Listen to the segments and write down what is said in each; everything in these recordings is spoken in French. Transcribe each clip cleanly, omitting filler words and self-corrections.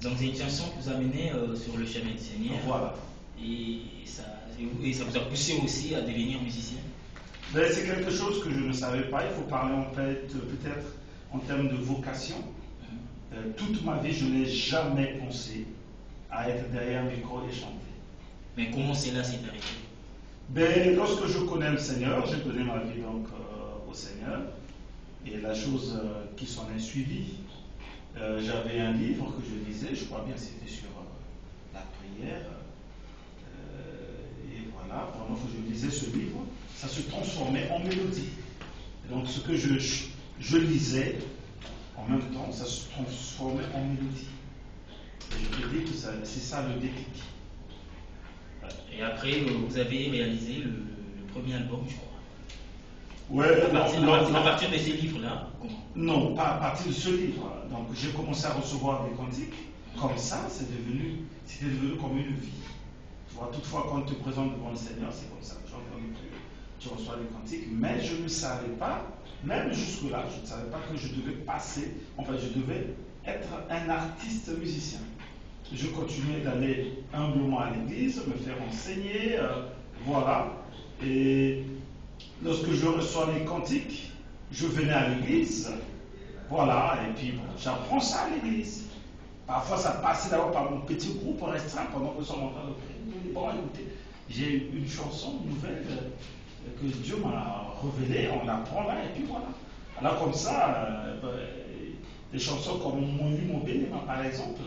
Donc c'est une chanson qui vous a mené sur le chemin du Seigneur. Voilà. Et ça vous a poussé aussi à devenir musicien. Ben, c'est quelque chose que je ne savais pas. Il faut parler en fait peut-être en termes de vocation. Toute ma vie, je n'ai jamais pensé à être derrière un micro et chanter. Mais comment cela s'est arrivé? Ben, lorsque je connais le Seigneur, j'ai donné ma vie donc au Seigneur. Et la chose qui s'en est suivie, j'avais un livre que je lisais, je crois bien que c'était sur la prière. Et voilà, pendant que je lisais ce livre, ça se transformait en mélodie. Et donc ce que je lisais, en même temps, ça se transformait en mélodie. Et je te dis que c'est ça le déclic. Et après, vous avez réalisé le premier album, je crois. Ouais, à partir de ces livres-là, comment? Non, pas à partir de ce livre. Donc j'ai commencé à recevoir des cantiques. Comme ça, c'était devenu comme une vie. Tu vois, toutefois, quand on te présente devant le Seigneur, c'est comme ça. Tu reçois des cantiques, mais je ne savais pas, même jusque-là, je ne savais pas que je devais passer, enfin, je devais être un artiste musicien. Je continuais d'aller humblement à l'église, me faire enseigner, voilà. Et lorsque je reçois les cantiques, je venais à l'église, voilà, et puis bon, j'apprends ça à l'église. Parfois, ça passait d'abord par mon petit groupe restreint pendant que nous sommes en train de prier. Bon, écoutez, j'ai une chanson nouvelle que Dieu m'a révélée, on l'apprend là, et puis voilà. Alors, comme ça, des chansons comme Molimo Belema, par exemple.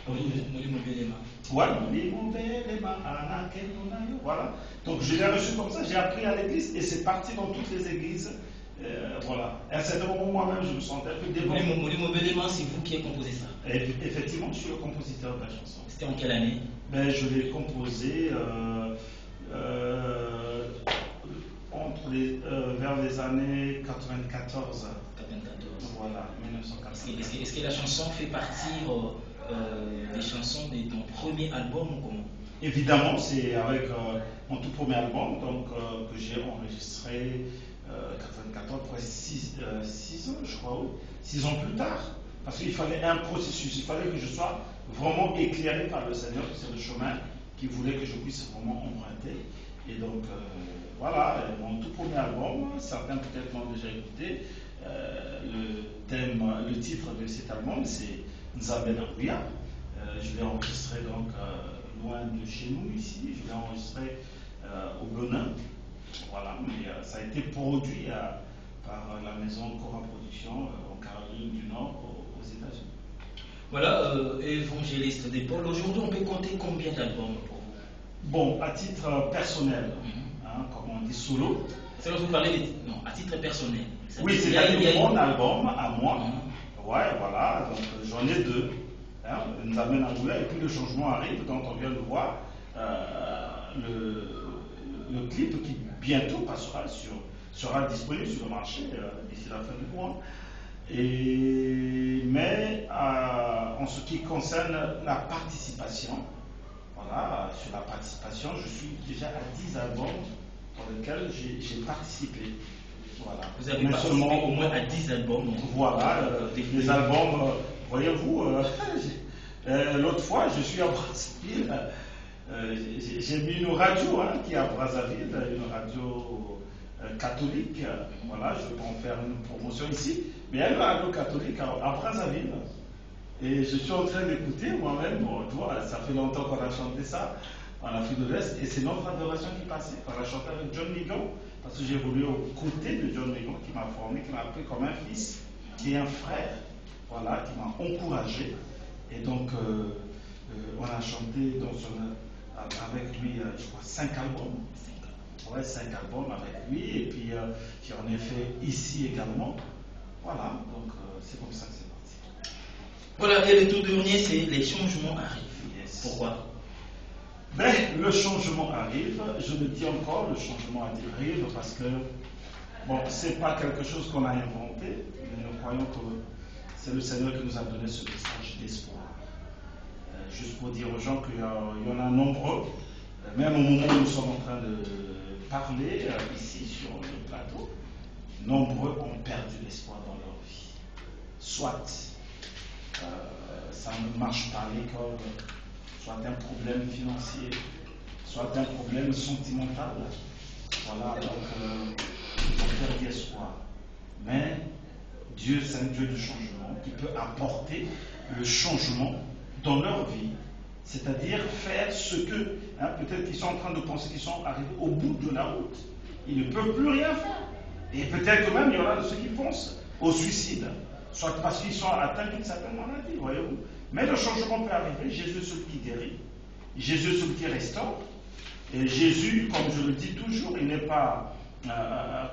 Molimo Belema. Ouais, Molimo Belema, voilà. Donc, je l'ai reçu comme ça, j'ai appris à l'église, et c'est parti dans toutes les églises. Voilà. Et à un certain moment, moi-même, je me sentais un peu débordé. Molimo Belema, c'est vous qui avez composé ça? Effectivement, je suis le compositeur de la chanson. C'était en quelle année? Ben, je l'ai composé vers les années 94. 94. Voilà, 1994. Est-ce que la chanson fait partie des chansons de ton premier album ou comment? Évidemment, c'est avec mon tout premier album donc, que j'ai enregistré 94, presque 6 ans, je crois, 6 ans plus tard. Parce qu'il fallait un processus, il fallait que je sois vraiment éclairé par le Seigneur, que c'est le chemin qu'il voulait que je puisse vraiment emprunter. Et donc, voilà, mon tout premier album, certains peut-être l'ont déjà écouté, le titre de cet album, c'est Nzambe Nakuya. Je l'ai enregistré donc loin de chez nous, ici, je l'ai enregistré au Benin. Voilà, mais ça a été produit par la maison Cora Production en Caroline du Nord, aux États-Unis. Voilà, évangéliste de Paul. Aujourd'hui, on peut compter combien d'albums pour vous? Bon, à titre personnel, comme on dit solo. C'est là que vous parlez non, à titre personnel. Oui, c'est mon album à moi. Ouais, voilà, donc j'en ai 2. Nous amène à Goula, et puis le changement arrive, donc on vient de voir le clip qui bientôt sera disponible sur le marché d'ici la fin du mois. Mais en ce qui concerne la participation, voilà, sur la participation, je suis déjà à 10 albums dans lesquels j'ai participé. Voilà. Vous avez participé au moins à 10 albums. Voilà, des albums, voyez-vous, l'autre fois, je suis à Brazzaville, j'ai mis une radio qui est à Brazzaville, une radio catholique, voilà, je peux en faire une promotion ici, mais il y a une radio catholique à Brazzaville, et je suis en train d'écouter moi-même, bon, tu vois, ça fait longtemps qu'on a chanté ça en Afrique de l'Est, et c'est notre adoration qui passait, on a chanté avec John Migon, parce que j'ai évolué aux côtés de John Migon, qui m'a formé, qui m'a pris comme un fils, qui est un frère, voilà, qui m'a encouragé, et donc on a chanté avec lui, je crois, 5 albums. Ouais, 5 albums avec lui, et puis j'en ai fait ici également. Voilà, donc c'est comme ça que c'est parti. Voilà, et le tout dernier, c'est les changements arrivent. Yes. Pourquoi? Ben, le changement arrive, je le dis encore, le changement arrive parce que, bon, c'est pas quelque chose qu'on a inventé, mais nous croyons que c'est le Seigneur qui nous a donné ce message d'espoir. Juste pour dire aux gens qu'il y en a nombreux, même au moment où nous sommes en train de parler ici sur le plateau, nombreux ont perdu l'espoir dans leur vie. Soit ça ne marche pas à l'école, soit un problème financier, soit un problème sentimental. Voilà, donc ils vont perdre espoir. Mais Dieu, c'est un Dieu de changement qui peut apporter le changement dans leur vie. C'est-à-dire faire ce que, peut-être qu'ils sont en train de penser qu'ils sont arrivés au bout de la route. Ils ne peuvent plus rien faire. Et peut-être que même il y en a de ceux qui pensent au suicide, soit parce qu'ils sont atteints d'une certaine maladie, voyez-vous. Mais le changement peut arriver. Jésus est celui qui guérit, Jésus est celui qui restaure. Et Jésus, comme je le dis toujours, il n'est pas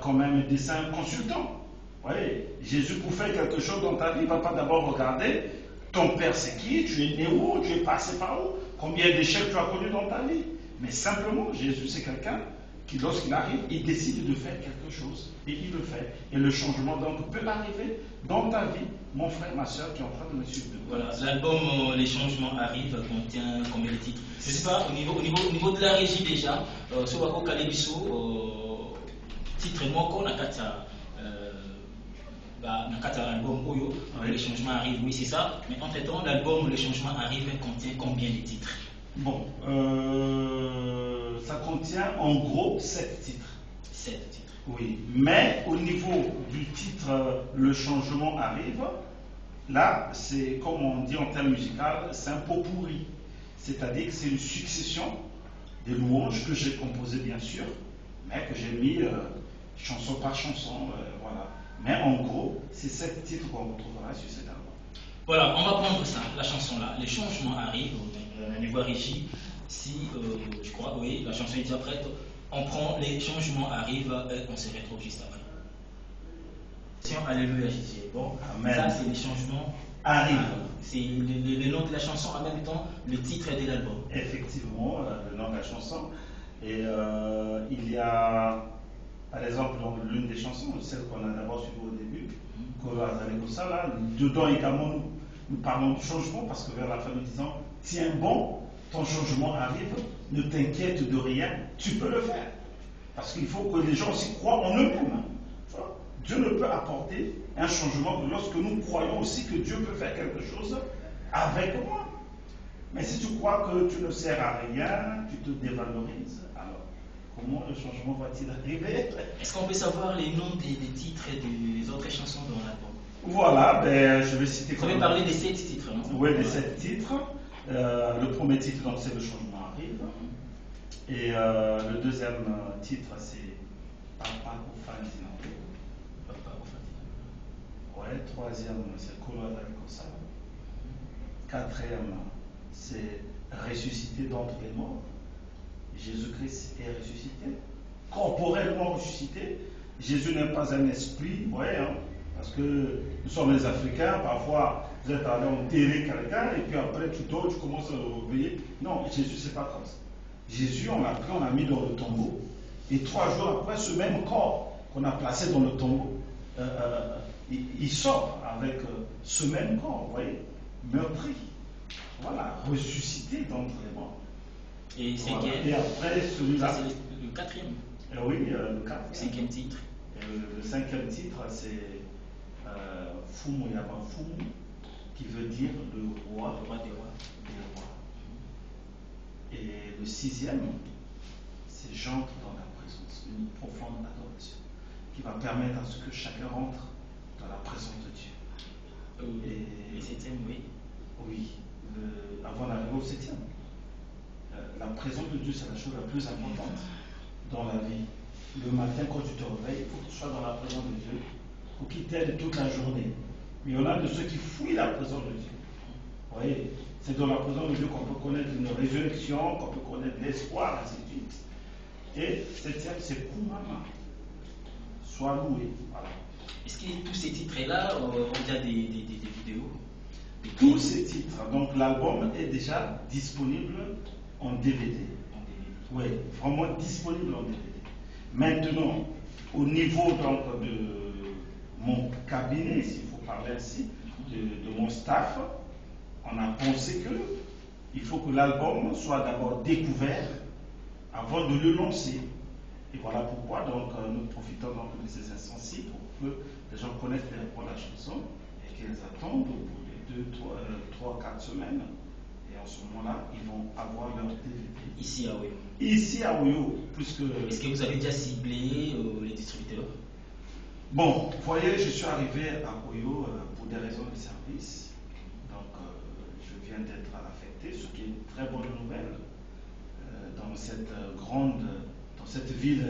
quand même un dessein consultant. Vous voyez, Jésus, pour faire quelque chose dans ta vie, il ne va pas d'abord regarder ton père c'est qui, tu es né où, tu es passé par où, combien d'échecs tu as connus dans ta vie. Mais simplement, Jésus, c'est quelqu'un qui, lorsqu'il arrive, il décide de faire quelque chose. Et il le fait. Et le changement, donc, peut arriver dans ta vie, mon frère, ma soeur, qui est en train de me suivre. Voilà, l'album Les changements arrivent contient combien de titres? Je ne sais pas, au niveau de la régie déjà, ce Wako Kalebiso, titre Moko Nakata. L'album Oyo, Les changements arrivent, oui c'est ça, mais entre-temps l'album Les changements arrivent contient combien de titres? Bon, ça contient en gros 7 titres. 7 titres. Oui, mais au niveau du titre Le changement arrive, là c'est comme on dit en termes musical, c'est un pot pourri. C'est-à-dire que c'est une succession de louanges que j'ai composées bien sûr, mais que j'ai mis chanson par chanson, voilà. Mais en gros, c'est 7 titres qu'on retrouvera sur cet album. Voilà, on va prendre ça, la chanson là. Les changements arrivent, on voit régie. Si, je crois, oui, la chanson est déjà prête. On prend Les changements arrivent et on se retrouve juste après. Alléluia, Jésus. Bon, amen. Ça c'est Les changements arrivent. C'est le nom de la chanson en même temps, le titre de l'album. Effectivement, le nom de la chanson. Et il y a. Par exemple, dans l'une des chansons, celle qu'on a d'abord suivie au début, là, dedans également nous parlons du changement parce que vers la fin nous disons tiens bon, ton changement arrive, ne t'inquiète de rien, tu peux le faire. Parce qu'il faut que les gens aussi croient en eux-mêmes. Dieu ne peut apporter un changement que lorsque nous croyons aussi que Dieu peut faire quelque chose avec moi. Mais si tu crois que tu ne sers à rien, tu te dévalorises, alors comment le changement va-t-il arriver? Est-ce qu'on peut savoir les noms des titres et des autres chansons dans l'album? Voilà, ben, je vais citer. Vous avez parlé des 7 titres, non? Oui, des 7 titres. Le premier titre, donc, c'est Le changement arrive. Et le deuxième titre, c'est Papa Ofantinando. Papa Ofantinando. Ouais, troisième, c'est Kolo Adalikosa. Quatrième, c'est Ressuscité d'entre les morts. Jésus-Christ est ressuscité, corporellement ressuscité. Jésus n'est pas un esprit, vous voyez, parce que nous sommes les Africains, parfois vous êtes allé enterrer quelqu'un et puis après tu dors, tu commences à le réveiller. Non, Jésus c'est pas comme ça. Jésus, on l'a pris, on l'a mis dans le tombeau et 3 jours après, ce même corps qu'on a placé dans le tombeau, il sort avec ce même corps, vous voyez, meurtri. Voilà, ressuscité d'entre les morts. Et, voilà. Et après celui-là. C'est le quatrième. Oui, le quatrième. Cinquième titre. Le cinquième titre, c'est Fumu Yaba Fumu, qui veut dire le roi des rois. Et le sixième, c'est J'entre dans la présence, une profonde adoration, qui va permettre à ce que chacun rentre dans la présence de Dieu. Et le septième, oui. Oui, avant d'arriver au septième. La présence de Dieu, c'est la chose la plus importante dans la vie. Le matin, quand tu te réveilles, il faut que tu sois dans la présence de Dieu pour qu'il t'aide toute la journée. Mais il y en a de ceux qui fouillent la présence de Dieu. Vous voyez, c'est dans la présence de Dieu qu'on peut connaître une résurrection, qu'on peut connaître l'espoir, ainsi de suite. Et septième, c'est Kumama. Sois loué. Voilà. Est-ce que tous ces titres-là ont déjà des vidéos? Tous ces titres, donc l'album est déjà disponible en DVD. Oui, vraiment disponible en DVD. Maintenant, au niveau donc de mon cabinet, s'il faut parler ainsi, de mon staff, on a pensé qu'il faut que l'album soit d'abord découvert avant de le lancer. Et voilà pourquoi donc, nous profitons donc de ces instants-ci pour que les gens connaissent la chanson et qu'ils attendent au bout de 3, 4 semaines. Et en ce moment-là, ils vont avoir leur DVD. Ici à Oyo. Ici à Oyo, puisque... Est-ce que vous avez déjà ciblé les distributeurs? Bon, vous voyez, je suis arrivé à Oyo pour des raisons de service. Donc, je viens d'être affecté, ce qui est une très bonne nouvelle dans cette ville